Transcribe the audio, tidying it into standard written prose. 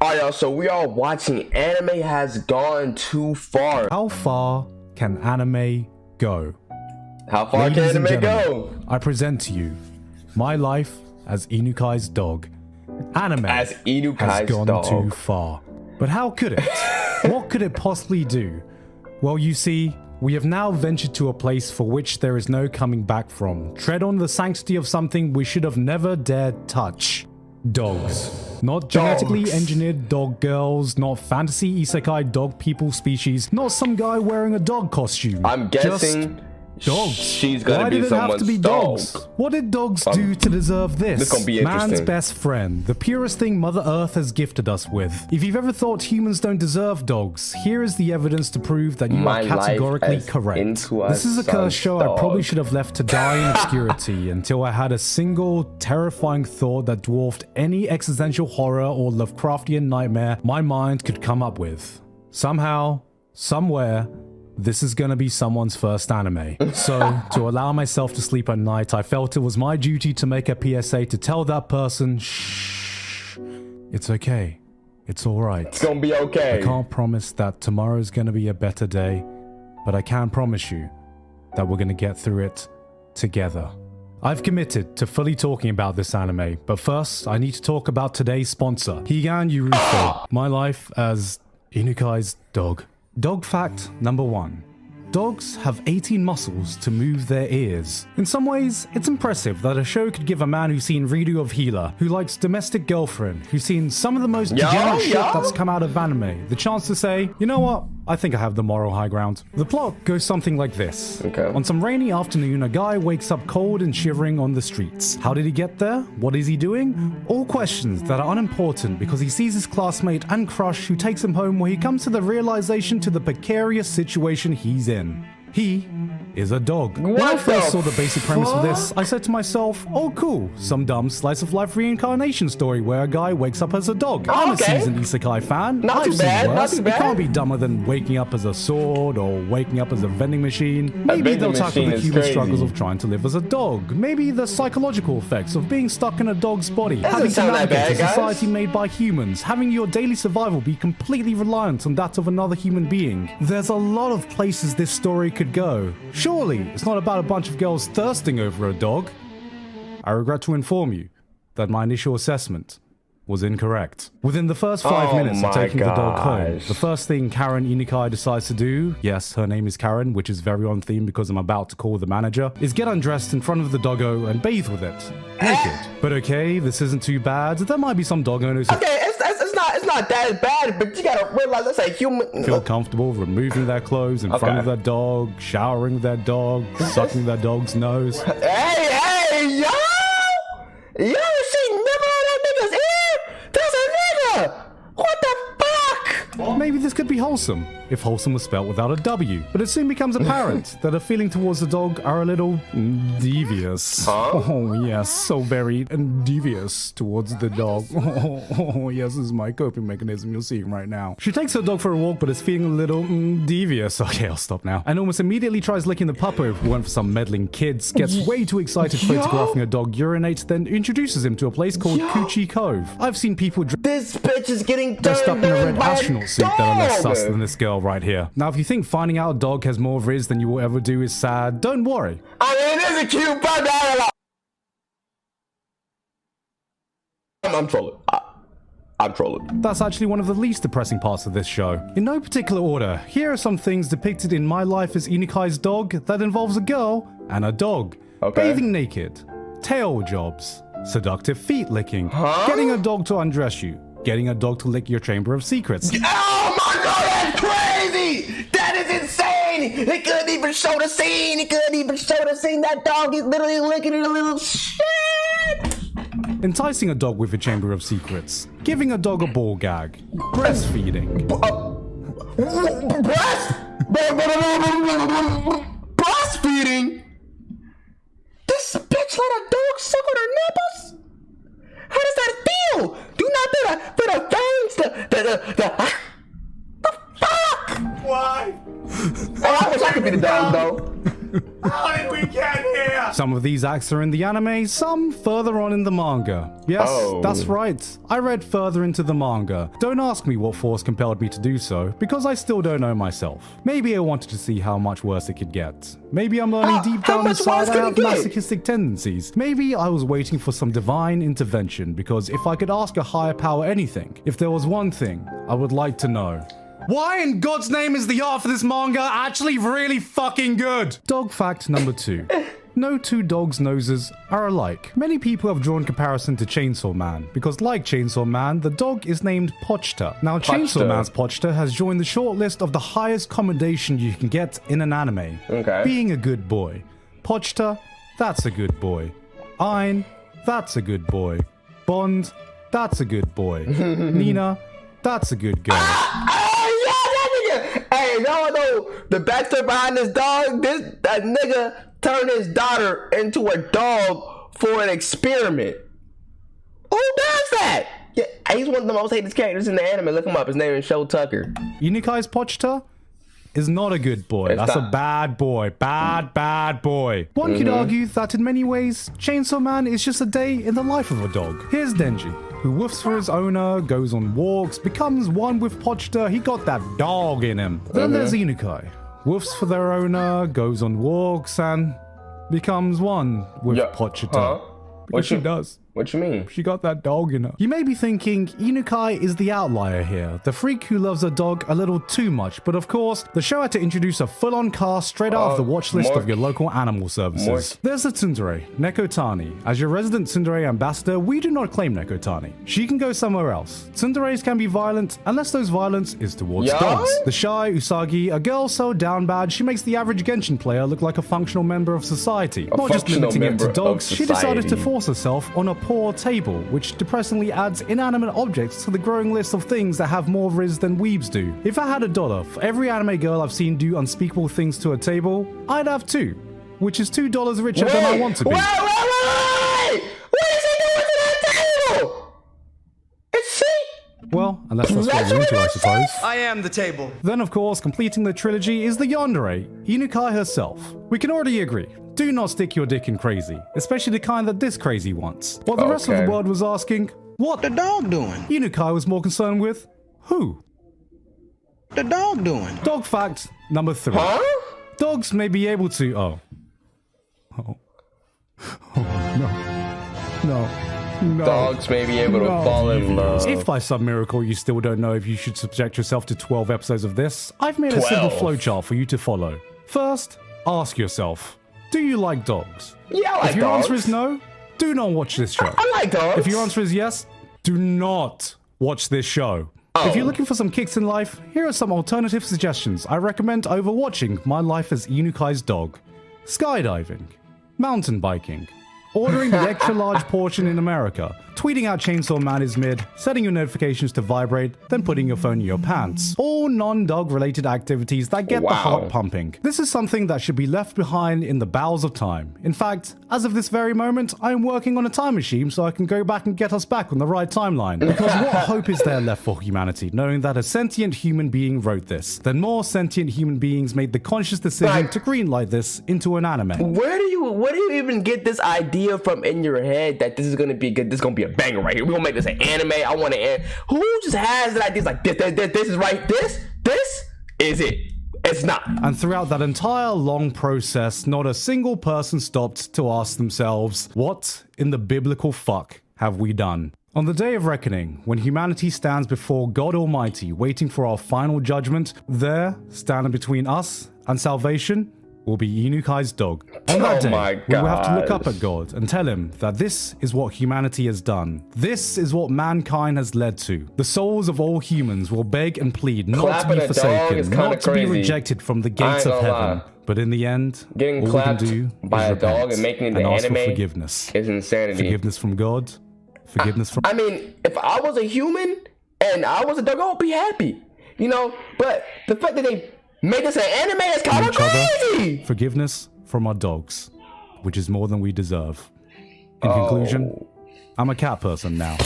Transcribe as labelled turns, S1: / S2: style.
S1: Alright, y'all, so we are watching Anime Has Gone Too Far.
S2: How far can anime go?
S1: How far can anime go?
S2: I present to you my life as Inukai's dog. Anime
S1: As Inukai's
S2: has gone
S1: dog.
S2: too far. But how could it? What could it possibly do? Well, you see, we have now ventured to a place for which there is no coming back from. Tread on the sanctity of something we should have never dared touch. Dogs. Not genetically engineered dog girls, not fantasy isekai dog people species, not some guy wearing a dog costume.
S1: I'm guessing
S2: dogs.
S1: She's gonna
S2: Why
S1: be
S2: did it have to be
S1: someone's
S2: dogs?
S1: dog.
S2: What did dogs do to deserve this?
S1: This gonna be interesting.
S2: Man's best friend, the purest thing Mother Earth has gifted us with. If you've ever thought humans don't deserve dogs, here is the evidence to prove that you
S1: My
S2: are categorically
S1: life as
S2: correct.
S1: into a
S2: This is a
S1: son's
S2: cursed show
S1: dog.
S2: I probably should have left to die in obscurity until I had a single terrifying thought that dwarfed any existential horror or Lovecraftian nightmare my mind could come up with. Somehow, somewhere, this is gonna be someone's first anime. So, to allow myself to sleep at night, I felt it was my duty to make a PSA to tell that person, shh, it's okay. It's alright.
S1: It's gonna be okay.
S2: I can't promise that tomorrow's gonna be a better day, but I can promise you that we're gonna get through it together. I've committed to fully talking about this anime, but first, I need to talk about today's sponsor, Higan Yuruko, my life as Inukai's dog. Dog fact number 1. Dogs have 18 muscles to move their ears. In some ways, it's impressive that a show could give a man who's seen Redo of Healer, who likes Domestic Girlfriend, who's seen some of the most degenerate shit that's come out of anime, the chance to say, you know what? I think I have the moral high ground. The plot goes something like this.
S1: Okay.
S2: On some rainy afternoon, a guy wakes up cold and shivering on the streets. How did he get there? What is he doing? All questions that are unimportant because he sees his classmate and crush who takes him home, where he comes to the realization to the precarious situation he's in. He is a dog. When I first saw the basic premise of this, I said to myself, oh cool, some dumb slice of life reincarnation story where a guy wakes up as a dog. I'm a seasoned isekai fan.
S1: Not too bad, not too bad.
S2: It can't be dumber than waking up as a sword or waking up as a vending machine. Maybe they'll tackle the human struggles of trying to live as a dog. Maybe the psychological effects of being stuck in a dog's body. Having to navigate a society made by humans. Having your daily survival be completely reliant on that of another human being. There's a lot of places this story could go. Surely, it's not about a bunch of girls thirsting over a dog. I regret to inform you that my initial assessment was incorrect. Within the first 5 minutes of taking the dog home, the first thing Karen Inukai decides to do, yes, her name is Karen, which is very on theme because I'm about to call the manager, is get undressed in front of the doggo and bathe with it, naked. But okay, this isn't too bad. There might be some dog owners who
S1: it's not that bad, but you gotta realize that's a human.
S2: Feel comfortable removing their clothes in front of their dog, showering with their dog, sucking their dog's nose.
S1: Hey, yo! You ever seen nipple on that nigga's ear? That's a nigga! What the fuck?
S2: Maybe this could be wholesome, if wholesome was spelled without a W. But it soon becomes apparent that her feeling towards the dog are a little devious.
S1: Huh?
S2: Oh yes, so very devious towards the dog. Oh yes, this is my coping mechanism you're seeing right now. She takes her dog for a walk, but is feeling a little devious. Okay, I'll stop now. And almost immediately tries licking the puppo who went for some meddling kids, gets way too excited photographing a dog urinate, then introduces him to a place called Coochie Cove. I've seen people
S1: This bitch is getting
S2: dressed up in a red astronaut suit that are less sus
S1: dog.
S2: than this girl right here. Now, if you think finding out a dog has more riz than you will ever do is sad, don't worry.
S1: I mean, it is a cute puppy. I'm trolling. I'm trolling.
S2: That's actually one of the least depressing parts of this show. In no particular order, here are some things depicted in my life as Inukai's dog that involves a girl and a dog.
S1: Okay.
S2: Bathing naked, tail jobs, seductive feet licking, getting a dog to undress you, getting a dog to lick your chamber of secrets.
S1: Oh my god, that's crazy! That is insane! He couldn't even show the scene! He couldn't even show the scene! That dog is literally licking at a little shit!
S2: Enticing a dog with a chamber of secrets, giving a dog a ball gag, breastfeeding.
S1: Breastfeeding? This bitch let a dog suck on her nipples? How does that feel? Do not put a fangs the fuck?
S3: Why?
S1: Hey, I wish I could be the dog though.
S3: How did we get here?
S2: Some of these acts are in the anime, some further on in the manga. Yes, that's right. I read further into the manga. Don't ask me what force compelled me to do so, because I still don't know myself. Maybe I wanted to see how much worse it could get. Maybe I'm learning deep down inside I have masochistic tendencies. Maybe I was waiting for some divine intervention, because if I could ask a higher power anything, if there was one thing I would like to know. Why in God's name is the art for this manga actually really fucking good? Dog fact number 2. No two dogs' noses are alike. Many people have drawn comparison to Chainsaw Man, because like Chainsaw Man, the dog is named Pochta. Now, Chainsaw Man's Pochta has joined the short list of the highest commendation you can get in an anime. Being a good boy. Pochta, that's a good boy. Ein, that's a good boy. Bond, that's a good boy. Nina, that's a good girl.
S1: Hey, no, the backstory behind this dog, that nigga turned his daughter into a dog for an experiment. Who does that? Yeah, he's one of the most hated characters in the anime. Look him up. His name is Sho Tucker.
S2: Unikai's Pochta is not a good boy. That's a bad boy. Bad boy. One could argue that in many ways, Chainsaw Man is just a day in the life of a dog. Here's Denji, who woofs for his owner, goes on walks, becomes one with Pochta. He got that dog in him. Then there's Inukai. Woofs for their owner, goes on walks, and becomes one with Pochta. What she does.
S1: What you mean?
S2: She got that dog in her. You may be thinking, Inukai is the outlier here, the freak who loves a dog a little too much, but of course, the show had to introduce a full-on cast straight out of the watch list of your local animal services. There's the tsundere, Nekotani. As your resident tsundere ambassador, we do not claim Nekotani. She can go somewhere else. Tsunderes can be violent, unless those violence is towards dogs. The shy Usagi, a girl so down bad, she makes the average Genshin player look like a functional member of society. Not just limiting it to dogs, she decided to force herself on a poor table, which depressingly adds inanimate objects to the growing list of things that have more riz than weebs do. If I had $1 for every anime girl I've seen do unspeakable things to a table, I'd have 2, which is $2 richer than I want to be.
S1: Wait! What is he doing to that table? It's she.
S2: Well, unless that's what you're into, I suppose.
S3: I am the table.
S2: Then, of course, completing the trilogy is the yandere, Inukai herself. We can already agree. Do not stick your dick in crazy, especially the kind that this crazy wants. While the rest of the world was asking, what the dog doing? Inukai was more concerned with, who? The dog doing? Dog fact number 3. Dogs may be able to... Oh, no.
S1: Dogs may be able to fall in love.
S2: If by some miracle you still don't know if you should subject yourself to 12 episodes of this, I've made a simple flowchart for you to follow. First, ask yourself, do you like dogs?
S1: Yeah, I like dogs.
S2: If your answer is no, do not watch this show.
S1: I like dogs.
S2: If your answer is yes, do not watch this show. If you're looking for some kicks in life, here are some alternative suggestions I recommend over watching My Life as Inukai's Dog. Skydiving, mountain biking, ordering the extra large portion in America, tweeting out Chainsaw Man is mid, setting your notifications to vibrate, then putting your phone in your pants. All non-dog related activities that get the heart pumping. This is something that should be left behind in the bowels of time. In fact, as of this very moment, I am working on a time machine so I can go back and get us back on the right timeline. Because what hope is there left for humanity, knowing that a sentient human being wrote this? Then more sentient human beings made the conscious decision to greenlight this into an anime.
S1: Where do you even get this idea from in your head that this is gonna be good? This is gonna be a banger right here. We're gonna make this an anime. I want to end. Who just has that idea? Like this is right. This is it. It's not.
S2: And throughout that entire long process, not a single person stopped to ask themselves, what in the biblical fuck have we done? On the day of reckoning, when humanity stands before God Almighty waiting for our final judgment, there, standing between us and salvation, will be Inukai's dog. On that day, we will have to look up at God and tell him that this is what humanity has done. This is what mankind has led to. The souls of all humans will beg and plead not to be forsaken, not to be rejected from the gates of heaven. But in the end,
S1: getting
S2: all
S1: clapped
S2: we can do
S1: by
S2: is
S1: a dog
S2: repent
S1: and making it
S2: and
S1: the
S2: ask
S1: anime
S2: for forgiveness.
S1: is insanity.
S2: Forgiveness from God. Forgiveness from...
S1: I mean, if I was a human and I was a dog, I would be happy. You know, but the fact that they made this an anime is kind of crazy.
S2: Forgiveness from our dogs, which is more than we deserve. In conclusion, I'm a cat person now.